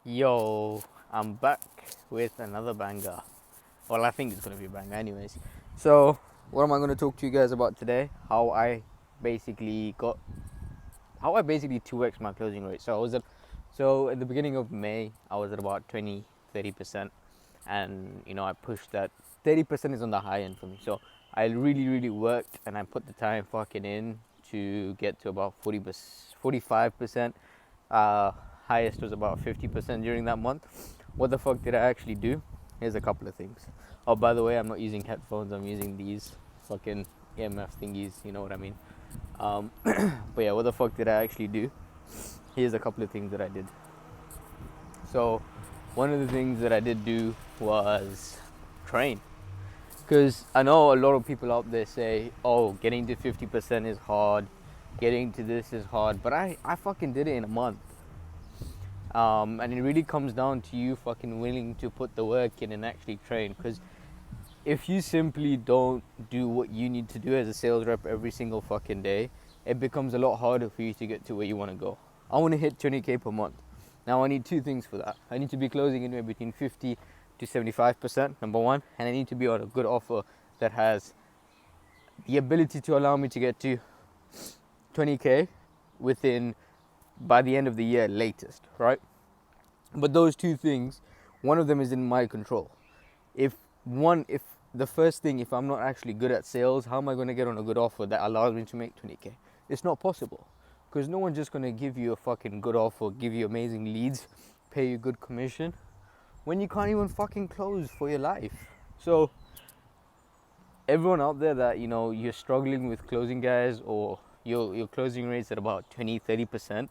Yo, I'm back with another banger. Well, I think it's gonna be a banger, anyways. So, what am I gonna talk to you guys about today? Basically got, how I basically 2x my closing rate. So at the beginning of May, I was at about 30%, and I pushed that. 30% is on the high end for me. So I really worked, and I put the time fucking in to get to about 45%. Uh, Highest was about 50% during that month. What the fuck did I actually do? Here's a couple of things. Oh, by the way, I'm not using headphones. I'm using these fucking EMF thingies. You know what I mean? But yeah, what the fuck did I actually do? Here's a couple of things that I did. So, one of the things that I did do was train. Because I know a lot of people out there say, oh, getting to 50% is hard, getting to this is hard. But I fucking did it in a month. And it really comes down to you fucking willing to put the work in and actually train. Because if you simply don't do what you need to do as a sales rep every single fucking day, it becomes a lot harder for you to get to where you want to go. I want to hit 20K per month. Now I need two things for that. I need to be closing anywhere between 50 to 75%, number one, and I need to be on a good offer that has the ability to allow me to get to 20K within by the end of the year latest, right? But those two things, one of them is in my control. If the first thing, if I'm not actually good at sales, how am I going to get on a good offer that allows me to make 20K? It's not possible, because no one's just going to give you a fucking good offer, give you amazing leads, pay you good commission when you can't even fucking close for your life. So everyone out there that you're struggling with closing, guys, or your closing rates at about 20-30%,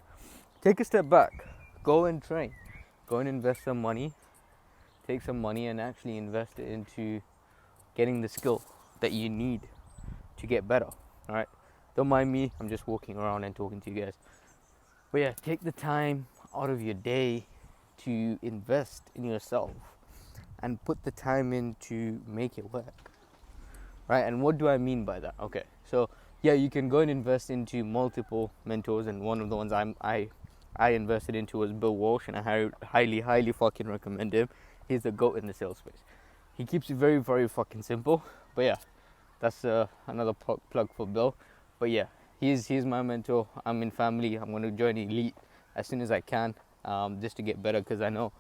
take a step back, go and train, go and invest some money, take some money and actually invest it into getting the skill that you need to get better. All right, don't mind me, I'm just walking around and talking to you guys. But yeah, take the time out of your day to invest in yourself and put the time in to make it work. Right? And what do I mean by that? Okay, so yeah, you can go and invest into multiple mentors, and one of the ones I invested into was Bill Walsh, and I highly fucking recommend him. He's the GOAT in the sales space. He keeps it very fucking simple. But yeah, that's another plug for Bill. But yeah, he's my mentor. I'm in family. I'm going to join Elite as soon as I can, just to get better, because I know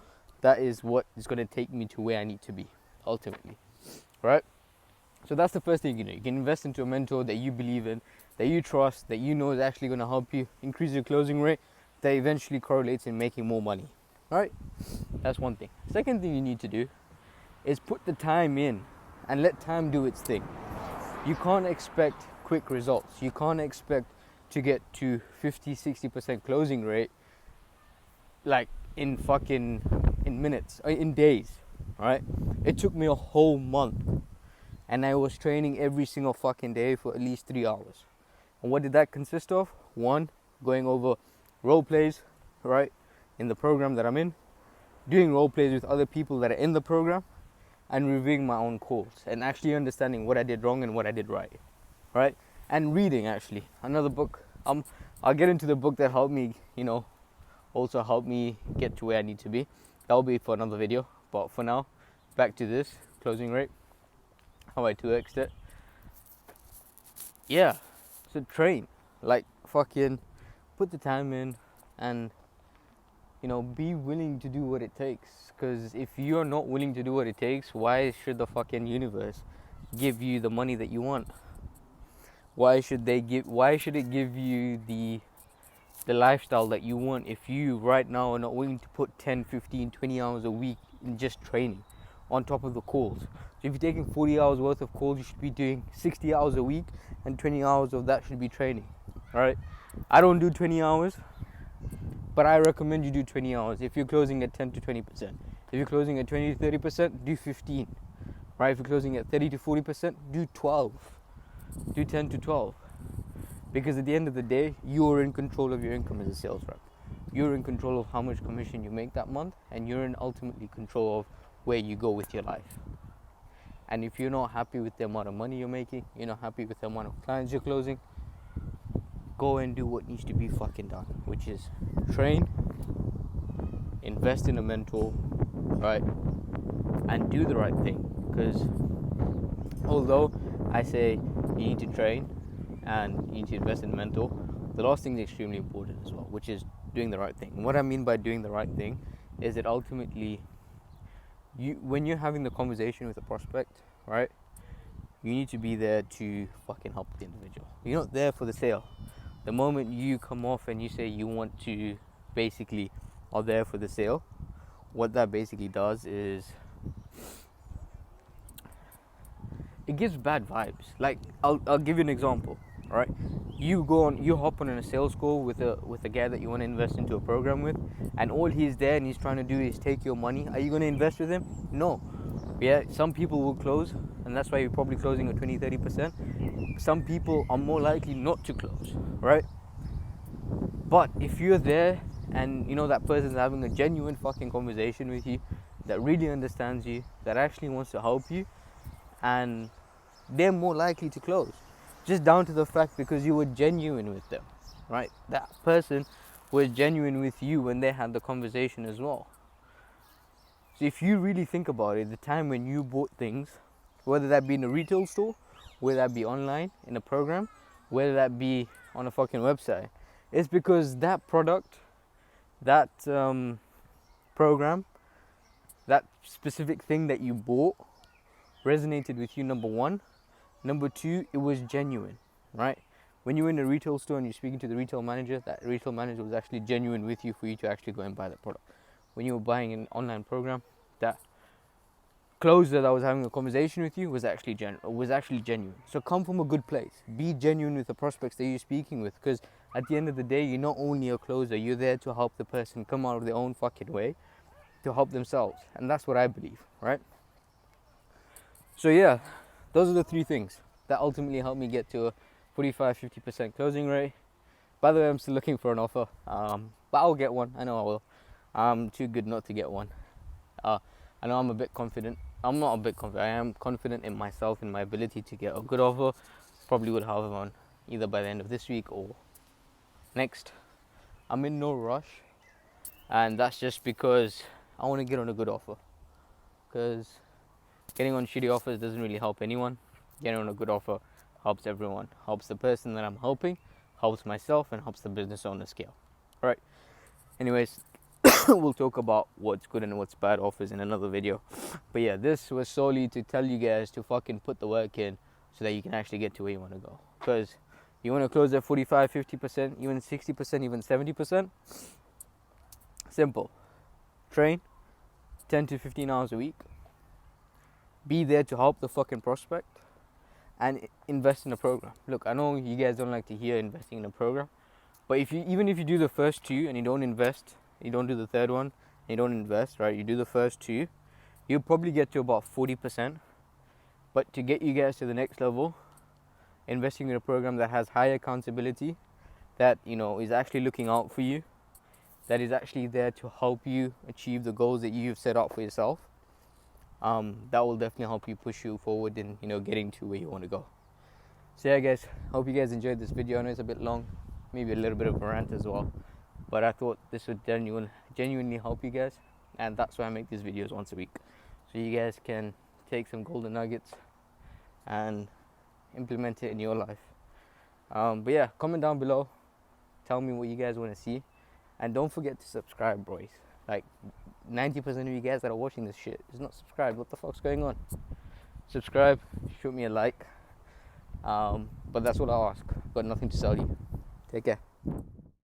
that is what is going to take me to where I need to be ultimately. Right? So that's the first thing. You can invest into a mentor that you believe in, that you trust, that you know is actually going to help you increase your closing rate, that eventually correlates in making more money. All right? That's one thing. Second thing you need to do is put the time in and let time do its thing. You can't expect quick results. You can't expect to get to 50-60% closing rate like in minutes, in days. All right? It took me a whole month, and I was training every single fucking day for at least 3 hours. And what did that consist of? One, going over role plays, right, in the program that I'm in, doing role plays with other people that are in the program, and reviewing my own calls and actually understanding what I did wrong and what I did right, right? And reading, actually, another book. I'll get into the book that helped me, also helped me get to where I need to be. That'll be for another video. But for now, back to this closing rate, how I 2x'd it. Yeah, so train, like fucking put the time in, and be willing to do what it takes. Because if you're not willing to do what it takes, why should the fucking universe give you the money that you want? Why should it give you the lifestyle that you want if you right now are not willing to put 10, 15, 20 hours a week in just training on top of the calls? So if you're taking 40 hours worth of calls, you should be doing 60 hours a week, and 20 hours of that should be training. All right, I don't do 20 hours, but I recommend you do 20 hours if you're closing at 10 to 20%. If you're closing at 20 to 30%, do 15. Right? If you're closing at 30 to 40%, do 12. Do 10 to 12. Because at the end of the day, you're in control of your income as a sales rep. You're in control of how much commission you make that month, and you're in ultimately control of where you go with your life. And if you're not happy with the amount of money you're making, you're not happy with the amount of clients you're closing, go and do what needs to be fucking done, which is train, invest in a mentor, right, and do the right thing. Because although I say you need to train and you need to invest in a mentor, the last thing is extremely important as well, which is doing the right thing. And what I mean by doing the right thing is that ultimately, when you're having the conversation with a prospect, right, you need to be there to fucking help the individual. You're not there for the sale. The moment you come off and you say you want to basically are there for the sale, what that basically does is it gives bad vibes. Like I'll give you an example. All right, you hop on a sales call with a guy that you want to invest into a program with, and all he's there and he's trying to do is take your money. Are you going to invest with him? No. Yeah, some people will close, and that's why you're probably closing at 20-30%. Some people are more likely not to close, right? But if you're there and you know that person's having a genuine fucking conversation with you, that really understands you, that actually wants to help you, and they're more likely to close, just down to the fact because you were genuine with them, right? That person was genuine with you when they had the conversation as well. So if you really think about it, the time when you bought things, whether that be in a retail store, whether that be online in a program, whether that be on a fucking website, it's because that product, that program, that specific thing that you bought resonated with you, number one. Number two, it was genuine, right? When you're in a retail store and you're speaking to the retail manager, that retail manager was actually genuine with you for you to actually go and buy that product. When you were buying an online program, that closer that was having a conversation with you was actually genuine. So come from a good place. Be genuine with the prospects that you're speaking with, because at the end of the day, you're not only a closer, you're there to help the person come out of their own fucking way to help themselves. And that's what I believe, right? So yeah, those are the three things that ultimately helped me get to a 45-50% closing rate. By the way, I'm still looking for an offer, but I'll get one. I know I will. I'm too good not to get one. I know I'm a bit confident. I'm not a bit confident. I am confident in myself, in my ability to get a good offer. Probably would have one either by the end of this week or next. I'm in no rush, and that's just because I want to get on a good offer. Because getting on shitty offers doesn't really help anyone. Getting on a good offer helps everyone. Helps the person that I'm helping, helps myself, and helps the business on the scale. All right. Anyways, we'll talk about what's good and what's bad offers in another video. But yeah, this was solely to tell you guys to fucking put the work in so that you can actually get to where you want to go. Because you want to close at 45-50%, even 60%, even 70%. Simple. Train 10 to 15 hours a week. Be there to help the fucking prospect. And invest in a program. Look, I know you guys don't like to hear investing in a program. But even if you do the first two and you don't invest, you don't do the third one, you don't invest, right? You do the first two, you'll probably get to about 40%. But to get you guys to the next level, investing in a program that has high accountability, that is actually looking out for you, that is actually there to help you achieve the goals that you've set out for yourself, that will definitely help you push you forward in getting to where you want to go. So yeah, guys, hope you guys enjoyed this video. I know it's a bit long, maybe a little bit of a rant as well, but I thought this would genuinely help you guys, and that's why I make these videos once a week, so you guys can take some golden nuggets and implement it in your life. But yeah, comment down below, tell me what you guys want to see, and don't forget to subscribe, boys. Like 90% of you guys that are watching this shit is not subscribed. What the fuck's going on? Subscribe, shoot me a like, but that's all I'll ask. Got nothing to sell you. Take care.